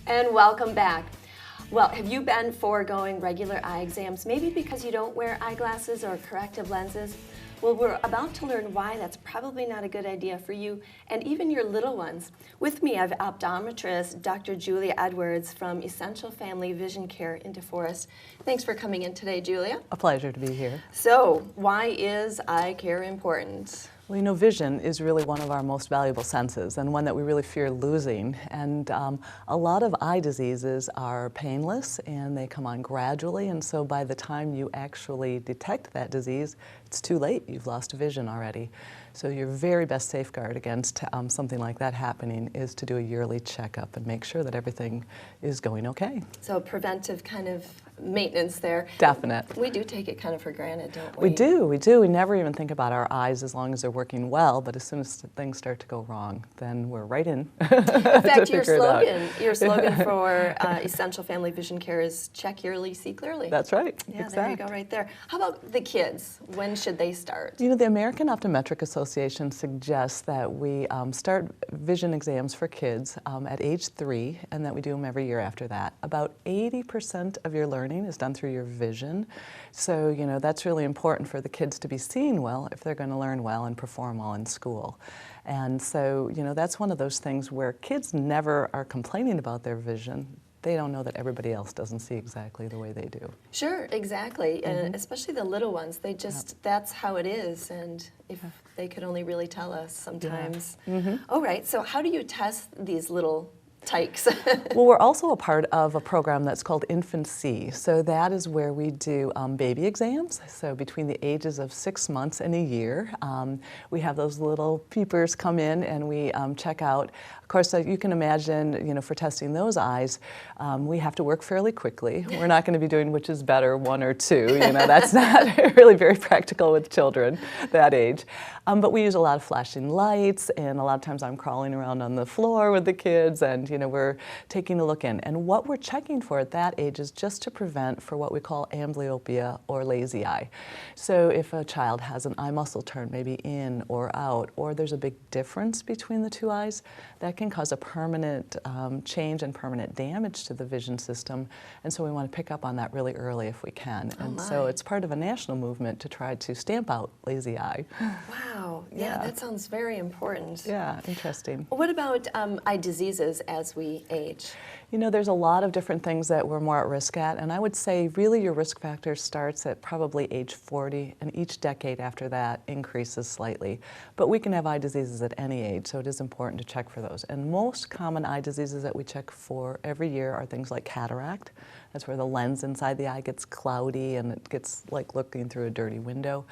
And welcome back. Well, have you been foregoing regular eye exams, maybe because you don't wear eyeglasses or corrective lenses? Well, we're about to learn why that's probably not a good idea for you and even your little ones. With me, I have optometrist Dr. Julia Edwards from Essential Family Vision Care in DeForest. Thanks for coming in today, Julia. A pleasure to be here. So, why is eye care important? Well, you know, vision is really one of our most valuable senses and one that we really fear losing. And a lot of eye diseases are painless and they come on gradually. And so by the time you actually detect that disease, it's too late. You've lost vision already. So your very best safeguard against something like that happening is to do a yearly checkup and make sure that everything is going okay. So preventive kind of maintenance there. Definite. We do take it kind of for granted, don't we? We do. We never even think about our eyes as long as they're working well, but as soon as things start to go wrong, then we're right in. In fact, your slogan for Essential Family Vision Care is check yearly, see clearly. That's right. Yeah, there you go right there. How about the kids? When should they start? You know, the American Optometric Association suggests that we start vision exams for kids at age 3 and that we do them every year after that. About 80% of your learning is done through your vision. So, you know, that's really important for the kids to be seeing well if they're going to learn well and perform well in school. And so, you know, that's one of those things where kids never are complaining about their vision. They don't know that everybody else doesn't see exactly the way they do. Sure, exactly. And especially the little ones, they just, that's how it is. And if they could only really tell us sometimes. All right, so how do you test these little tykes? Well, we're also a part of a program that's called Infancy. So that is where we do baby exams. So between the ages of 6 months and a year, we have those little peepers come in and we check out. Of course, you can imagine, you know, for testing those eyes, we have to work fairly quickly. We're not going to be doing which is better, 1 or 2. You know, that's not really very practical with children that age. But we use a lot of flashing lights, and a lot of times I'm crawling around on the floor with the kids, and you know, we're taking a look in. And what we're checking for at that age is just to prevent for what we call amblyopia or lazy eye. So if a child has an eye muscle turn maybe in or out, or there's a big difference between the two eyes, that can cause a permanent change and permanent damage to the vision system. And so we want to pick up on that really early if we can. And so it's part of a national movement to try to stamp out lazy eye. Wow, yeah, that sounds very important. Yeah, interesting. What about eye diseases as we age? You know, there's a lot of different things that we're more at risk at, and I would say really your risk factor starts at probably age 40, and each decade after that increases slightly. But we can have eye diseases at any age, so it is important to check for those. And most common eye diseases that we check for every year are things like cataract. That's where the lens inside the eye gets cloudy and it gets like looking through a dirty window.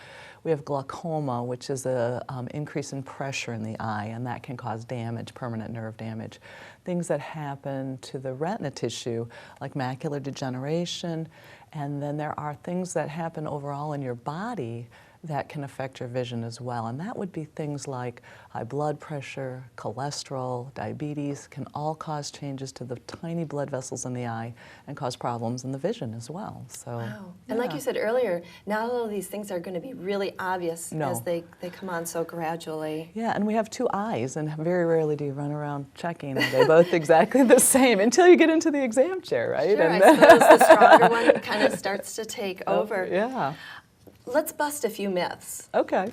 We have glaucoma, which is an increase in pressure in the eye, and that can cause damage, permanent nerve damage. Things that happen to the retina tissue, like macular degeneration, and then there are things that happen overall in your body that can affect your vision as well. And that would be things like high blood pressure, cholesterol, diabetes, can all cause changes to the tiny blood vessels in the eye and cause problems in the vision as well. So, wow. And like you said earlier, not all of these things are going to be really obvious as they come on so gradually. Yeah, and we have 2 eyes, and very rarely do you run around checking. Are they both exactly the same until you get into the exam chair, right? Sure, I suppose the stronger one kind of starts to take over. Yeah. Let's bust a few myths. Okay.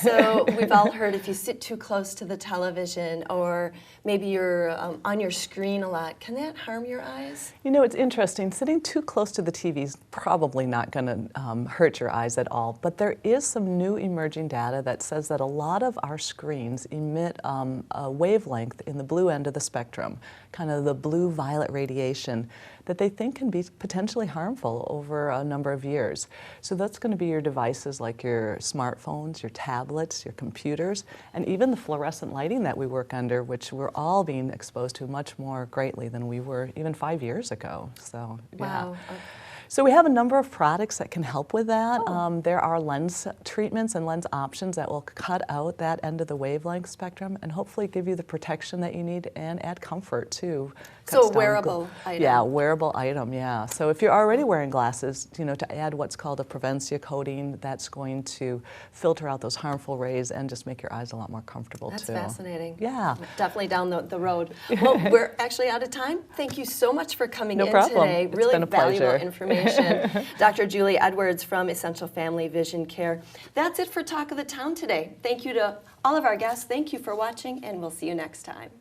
So we've all heard if you sit too close to the television or maybe you're on your screen a lot, can that harm your eyes? You know, it's interesting. Sitting too close to the TV is probably not going to hurt your eyes at all, but there is some new emerging data that says that a lot of our screens emit a wavelength in the blue end of the spectrum, kind of the blue-violet radiation, that they think can be potentially harmful over a number of years. So that's going to be your devices like your smartphones, your tablets, your computers, and even the fluorescent lighting that we work under, which we're all being exposed to much more greatly than we were even 5 years ago. So, yeah. Wow. So we have a number of products that can help with that. There are lens treatments and lens options that will cut out that end of the wavelength spectrum and hopefully give you the protection that you need and add comfort too. So a wearable item. Yeah, wearable item, yeah. So if you're already wearing glasses, to add what's called a Prevencia coating, that's going to filter out those harmful rays and just make your eyes a lot more comfortable That's too. fascinating. Yeah. Definitely down the road. Well, we're actually out of time. Thank you so much for coming No in problem. today. It's Really been a valuable pleasure. information. Dr. Julie Edwards from Essential Family Vision Care. That's it for Talk of the Town today. Thank you to all of our guests. Thank you for watching, and we'll see you next time.